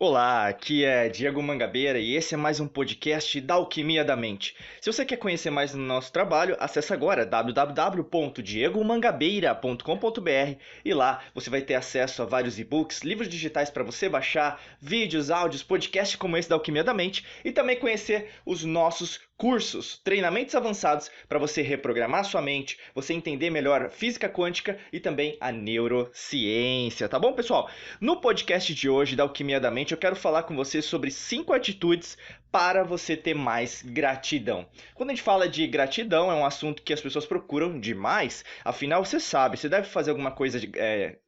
Olá, aqui é Diego Mangabeira e esse é mais um podcast da Alquimia da Mente. Se você quer conhecer mais do nosso trabalho, acesse agora www.diegomangabeira.com.br e lá você vai ter acesso a vários e-books, livros digitais para você baixar, vídeos, áudios, podcasts como esse da Alquimia da Mente e também conhecer os nossos cursos, treinamentos avançados para você reprogramar sua mente, você entender melhor a física quântica e também a neurociência, tá bom, pessoal? No podcast de hoje da Alquimia da Mente, eu quero falar com você sobre 5 atitudes para você ter mais gratidão. Quando a gente fala de gratidão, é um assunto que as pessoas procuram demais, afinal você sabe, você deve fazer alguma coisa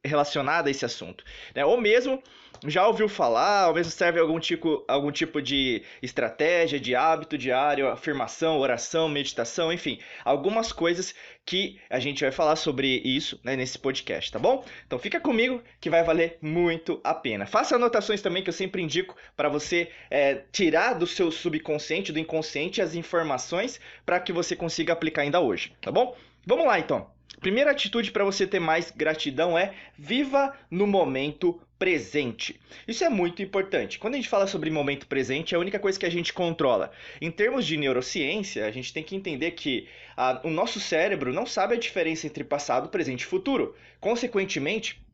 relacionada a esse assunto, né? Ou mesmo já ouviu falar, ou mesmo serve algum tipo de estratégia, de hábito diário, afirmação, oração, meditação, enfim, algumas coisas que a gente vai falar sobre isso, né, nesse podcast, tá bom? Então fica comigo que vai valer muito a pena. Faça anotações também que eu sempre indico para você tirar do seu subconsciente, do inconsciente as informações para que você consiga aplicar ainda hoje, tá bom? Vamos lá então. Primeira atitude para você ter mais gratidão é viva no momento presente. Isso é muito importante. Quando a gente fala sobre momento presente, é a única coisa que a gente controla. Em termos de neurociência, a gente tem que entender que o nosso cérebro não sabe a diferença entre passado, presente e futuro. Consequentemente,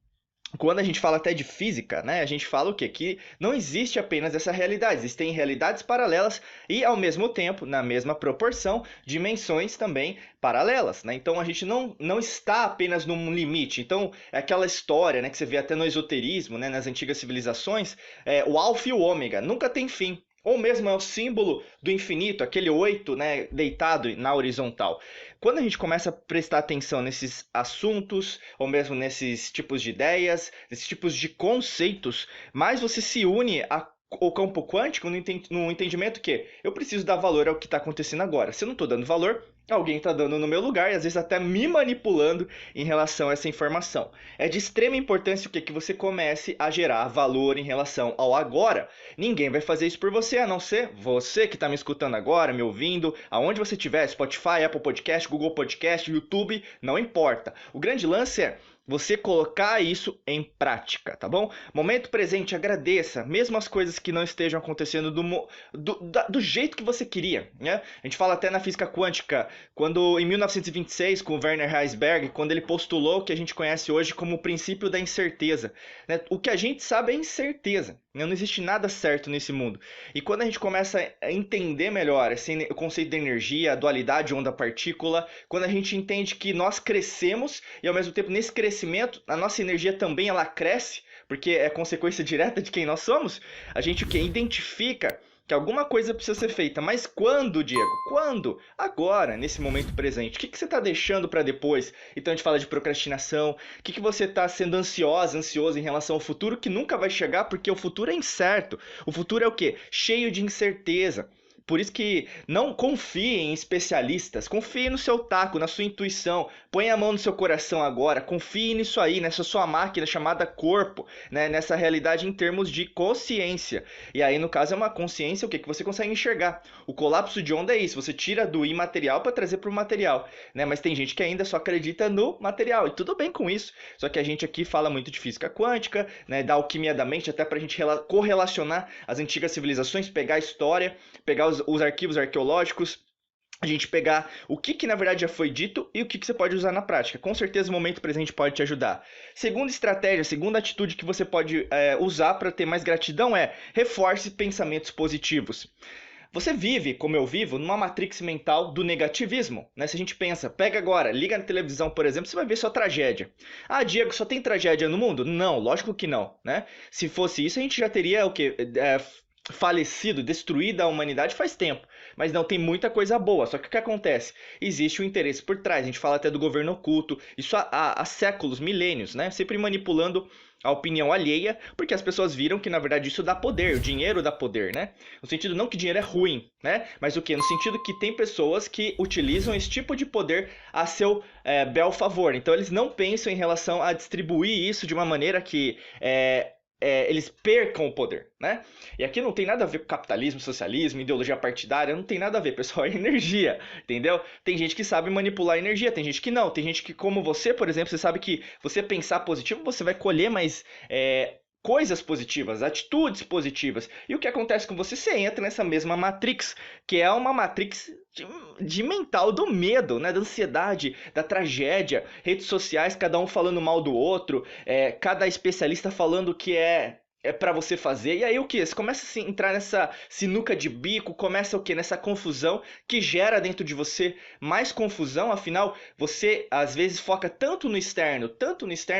quando a gente fala até de física, né, a gente fala o quê? Que não existe apenas essa realidade, existem realidades paralelas e, ao mesmo tempo, na mesma proporção, dimensões também paralelas, né? Então a gente não está apenas num limite. Então é aquela história, né, que você vê até no esoterismo, né, nas antigas civilizações, o alfa e o ômega, nunca tem fim. Ou mesmo é o símbolo do infinito, aquele 8, né, deitado na horizontal. Quando a gente começa a prestar atenção nesses assuntos, ou mesmo nesses tipos de ideias, nesses tipos de conceitos, mais você se une ao campo quântico no entendimento que eu preciso dar valor ao que está acontecendo agora. Se eu não estou dando valor, alguém está dando no meu lugar e às vezes até me manipulando em relação a essa informação. É de extrema importância que você comece a gerar valor em relação ao agora. Ninguém vai fazer isso por você, a não ser você que está me escutando agora, me ouvindo, aonde você estiver, Spotify, Apple Podcast, Google Podcast, YouTube, não importa. O grande lance é você colocar isso em prática, tá bom? Momento presente, agradeça, mesmo as coisas que não estejam acontecendo do jeito que você queria, né? A gente fala até na física quântica, quando em 1926, com o Werner Heisenberg, quando ele postulou o que a gente conhece hoje como o princípio da incerteza, né? O que a gente sabe é incerteza, né? Não existe nada certo nesse mundo. E quando a gente começa a entender melhor o conceito da energia, a dualidade onda-partícula, quando a gente entende que nós crescemos e ao mesmo tempo nesse crescimento a nossa energia também ela cresce, porque é consequência direta de quem nós somos, a gente o que identifica que alguma coisa precisa ser feita. Mas quando, Diego? Quando? Agora, nesse momento presente. O que você está deixando para depois? Então a gente fala de procrastinação. O que você está sendo ansioso em relação ao futuro que nunca vai chegar porque o futuro é incerto. O futuro é o quê? Cheio de incerteza. Por isso que não confie em especialistas, confie no seu taco, na sua intuição, põe a mão no seu coração agora, confie nisso aí, nessa sua máquina chamada corpo, né? Nessa realidade em termos de consciência. E aí, no caso, é uma consciência o quê? Que você consegue enxergar. O colapso de onda é isso, você tira do imaterial para trazer para o material, né? Mas tem gente que ainda só acredita no material, e tudo bem com isso. Só que a gente aqui fala muito de física quântica, né? Da alquimia da mente, até para a gente correlacionar as antigas civilizações, pegar a história, pegar os arquivos arqueológicos, a gente pegar o que na verdade já foi dito e o que você pode usar na prática. Com certeza o momento presente pode te ajudar. Segunda estratégia, segunda atitude que você pode usar para ter mais gratidão é reforce pensamentos positivos. Você vive, como eu vivo, numa matrix mental do negativismo, né? Se a gente pensa, pega agora, liga na televisão, por exemplo, você vai ver só tragédia. Ah, Diego, só tem tragédia no mundo? Não, lógico que não, né? Se fosse isso, a gente já teria o quê? Falecido, destruída a humanidade faz tempo. Mas não, tem muita coisa boa. Só que o que acontece? Existe um interesse por trás. A gente fala até do governo oculto. Isso há séculos, milênios, né? Sempre manipulando a opinião alheia, porque as pessoas viram que na verdade isso dá poder, o dinheiro dá poder, né? No sentido não que dinheiro é ruim, né? Mas o que? No sentido que tem pessoas que utilizam esse tipo de poder a seu bel favor. Então eles não pensam em relação a distribuir isso de uma maneira que eles percam o poder, né? E aqui não tem nada a ver com capitalismo, socialismo, ideologia partidária, não tem nada a ver, pessoal, é energia, entendeu? Tem gente que sabe manipular a energia, tem gente que não, tem gente que, como você, por exemplo, você sabe que você pensar positivo, você vai colher mais coisas positivas, atitudes positivas. E o que acontece com você? Você entra nessa mesma Matrix, que é uma Matrix de mental do medo, né? Da ansiedade, da tragédia, redes sociais, cada um falando mal do outro, cada especialista falando que é para você fazer. E aí o que? Você começa a entrar nessa sinuca de bico, começa o quê? Nessa confusão que gera dentro de você mais confusão, afinal, você às vezes foca tanto no externo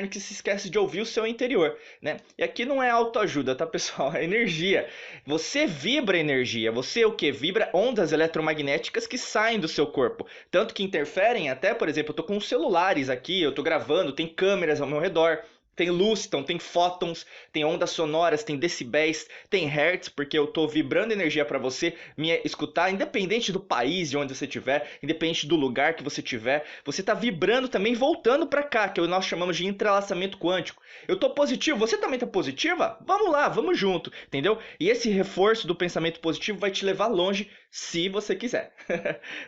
que se esquece de ouvir o seu interior, né? E aqui não é autoajuda, tá, pessoal? É energia. Você vibra energia, você o que? Vibra ondas eletromagnéticas que saem do seu corpo, tanto que interferem até, por exemplo, eu tô com celulares aqui, eu tô gravando, tem câmeras ao meu redor. Tem luz, então tem fótons, tem ondas sonoras, tem decibéis, tem hertz, porque eu estou vibrando energia para você me escutar, independente do país de onde você estiver, independente do lugar que você estiver, você está vibrando também voltando para cá, que nós chamamos de entrelaçamento quântico. Eu estou positivo, você também está positiva? Vamos lá, vamos junto, entendeu? E esse reforço do pensamento positivo vai te levar longe, se você quiser.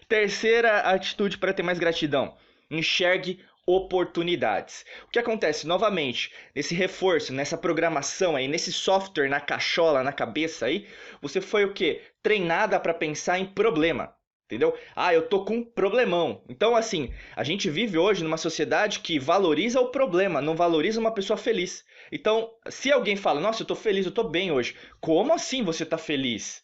Terceira atitude para ter mais gratidão: enxergue oportunidades. O que acontece novamente nesse reforço, nessa programação aí, nesse software na cachola, na cabeça aí, você foi o quê? Treinada para pensar em problema. Entendeu? Ah, eu tô com um problemão. Então, assim, a gente vive hoje numa sociedade que valoriza o problema, não valoriza uma pessoa feliz. Então, se alguém fala, nossa, eu tô feliz, eu tô bem hoje. Como assim você tá feliz?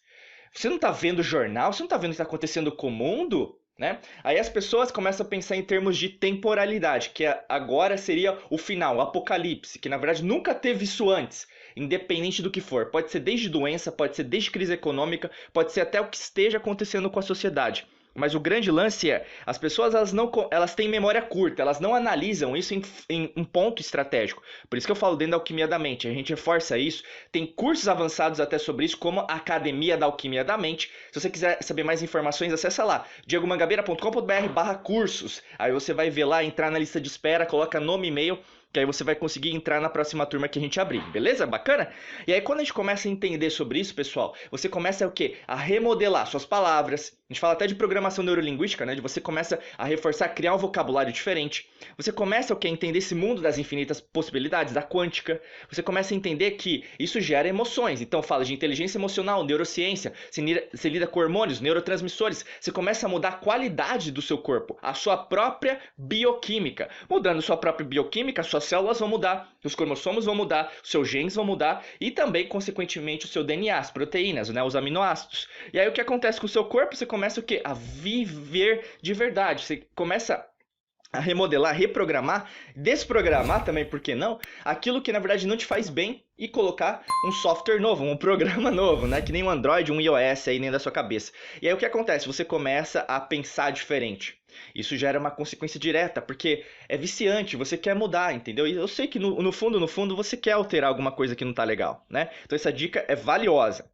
Você não tá vendo o jornal? Você não tá vendo o que tá acontecendo com o mundo? Né? Aí as pessoas começam a pensar em termos de temporalidade, que agora seria o final, o apocalipse, que na verdade nunca teve isso antes, independente do que for. Pode ser desde doença, pode ser desde crise econômica, pode ser até o que esteja acontecendo com a sociedade. Mas o grande lance é, as pessoas elas têm memória curta, elas não analisam isso em um ponto estratégico. Por isso que eu falo dentro da Alquimia da Mente, a gente reforça isso. Tem cursos avançados até sobre isso, como a Academia da Alquimia da Mente. Se você quiser saber mais informações, acessa lá, diegomangabeira.com.br/cursos. Aí você vai ver lá, entrar na lista de espera, coloca nome e e-mail, que aí você vai conseguir entrar na próxima turma que a gente abrir, beleza? Bacana? E aí quando a gente começa a entender sobre isso, pessoal, você começa o quê? A remodelar suas palavras. A gente fala até de programação neurolinguística, né? De você começa a reforçar, criar um vocabulário diferente. Você começa o quê? A entender esse mundo das infinitas possibilidades, da quântica. Você começa a entender que isso gera emoções. Então fala de inteligência emocional, neurociência, você lida com hormônios, neurotransmissores. Você começa a mudar a qualidade do seu corpo, a sua própria bioquímica. Mudando sua própria bioquímica, suas células vão mudar, os cromossomos vão mudar, os seus genes vão mudar e também, consequentemente, o seu DNA, as proteínas, né, os aminoácidos. E aí o que acontece com o seu corpo? Você começa o quê? A viver de verdade. Você começa a remodelar, reprogramar, desprogramar também, por que não? Aquilo que na verdade não te faz bem e colocar um software novo, um programa novo, né? Que nem um Android, um iOS aí dentro da sua cabeça. E aí o que acontece? Você começa a pensar diferente. Isso gera uma consequência direta, porque é viciante, você quer mudar, entendeu? E eu sei que no fundo, você quer alterar alguma coisa que não tá legal, né? Então essa dica é valiosa.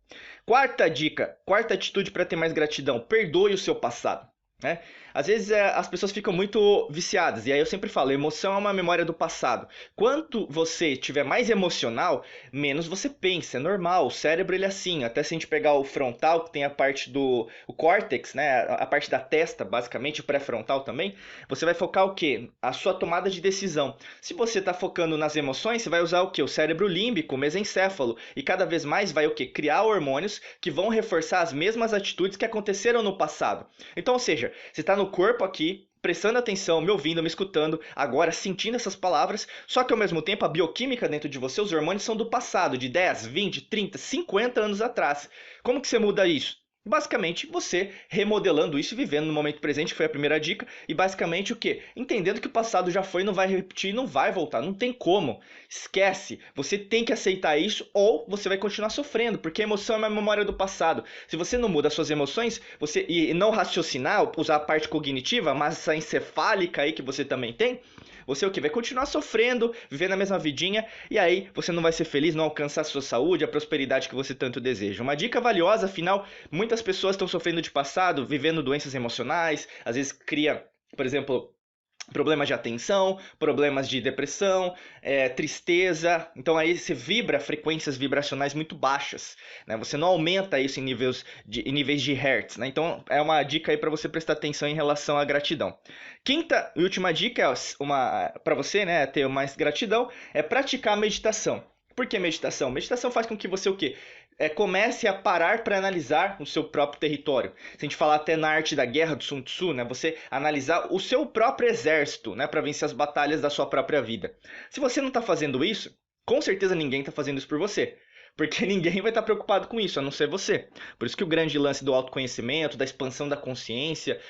Quarta dica, quarta atitude para ter mais gratidão: perdoe o seu passado. Né? Às vezes as pessoas ficam muito viciadas, e aí eu sempre falo, emoção é uma memória do passado. Quanto você tiver mais emocional, menos você pensa, é normal, o cérebro ele é assim. Até se a gente pegar o frontal, que tem a parte do o córtex, né? A parte da testa, basicamente, o pré-frontal também, você vai focar o quê? A sua tomada de decisão. Se você está focando nas emoções, você vai usar o quê? O cérebro límbico, o mesencéfalo, e cada vez mais vai o quê? Criar hormônios que vão reforçar as mesmas atitudes que aconteceram no passado. Então, ou seja, você está no corpo aqui, prestando atenção, me ouvindo, me escutando, agora sentindo essas palavras, só que ao mesmo tempo a bioquímica dentro de você, os hormônios são do passado, de 10, 20, 30, 50 anos atrás. Como que você muda isso? Basicamente, você remodelando isso e vivendo no momento presente, que foi a primeira dica. E basicamente o quê? Entendendo que o passado já foi, não vai repetir, não vai voltar. Não tem como. Esquece. Você tem que aceitar isso ou você vai continuar sofrendo. Porque a emoção é uma memória do passado. Se você não muda as suas emoções, e não raciocinar, usar a parte cognitiva, a massa encefálica aí que você também tem, você o quê? Vai continuar sofrendo, vivendo a mesma vidinha, e aí você não vai ser feliz, não alcançar a sua saúde, a prosperidade que você tanto deseja. Uma dica valiosa, afinal, muitas pessoas estão sofrendo de passado, vivendo doenças emocionais, às vezes cria, por exemplo, problemas de atenção, problemas de depressão, tristeza. Então aí você vibra frequências vibracionais muito baixas, né? Você não aumenta isso em níveis de hertz, né? Então é uma dica aí para você prestar atenção em relação à gratidão. Quinta e última dica para você, né, ter mais gratidão, é praticar a meditação. Por que meditação? Meditação faz com que você o quê? Comece a parar para analisar o seu próprio território. Se a gente falar até na arte da guerra do Sun Tzu, né? Você analisar o seu próprio exército, né? Para vencer as batalhas da sua própria vida. Se você não está fazendo isso, com certeza ninguém está fazendo isso por você. Porque ninguém vai estar preocupado com isso, a não ser você. Por isso que o grande lance do autoconhecimento, da expansão da consciência,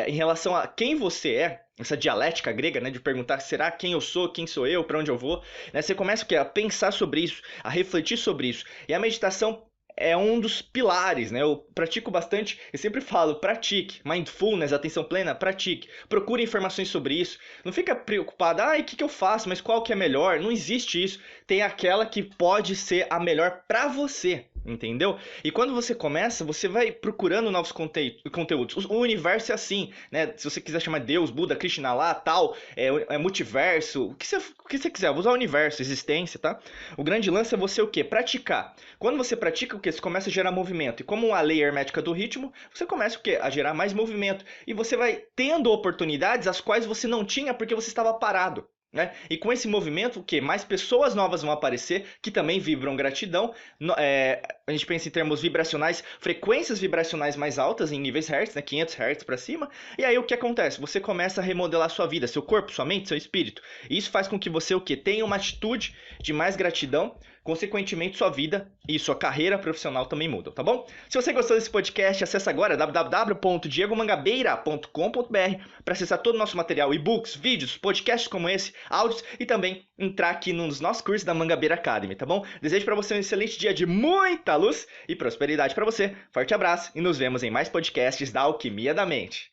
em relação a quem você é, essa dialética grega, né, de perguntar, será quem eu sou, quem sou eu, para onde eu vou, né, você começa o quê? A pensar sobre isso, a refletir sobre isso. E a meditação é um dos pilares, né? Eu pratico bastante, eu sempre falo, pratique. Mindfulness, atenção plena, pratique. Procure informações sobre isso. Não fica preocupado, o que eu faço, mas qual que é melhor? Não existe isso. Tem aquela que pode ser a melhor para você, entendeu? E quando você começa, você vai procurando novos conteúdos. O universo é assim, né? Se você quiser chamar Deus, Buda, Krishna lá, tal, multiverso, o que você quiser, vou usar o universo, existência, tá? O grande lance é você o quê? Praticar. Quando você pratica o quê? Você começa a gerar movimento. E como a lei hermética do ritmo, você começa o quê? A gerar mais movimento. E você vai tendo oportunidades as quais você não tinha porque você estava parado. Né? E com esse movimento, o quê? Mais pessoas novas vão aparecer que também vibram gratidão. A gente pensa em termos vibracionais, frequências vibracionais mais altas em níveis Hertz, né? 500 Hz para cima. E aí o que acontece? Você começa a remodelar sua vida, seu corpo, sua mente, seu espírito. E isso faz com que você o quê? Tenha uma atitude de mais gratidão. Consequentemente, sua vida e sua carreira profissional também mudam, tá bom? Se você gostou desse podcast, acessa agora www.diegomangabeira.com.br para acessar todo o nosso material, e-books, vídeos, podcasts como esse, áudios e também entrar aqui nos nossos cursos da Mangabeira Academy, tá bom? Desejo para você um excelente dia de muita luz e prosperidade para você. Forte abraço e nos vemos em mais podcasts da Alquimia da Mente.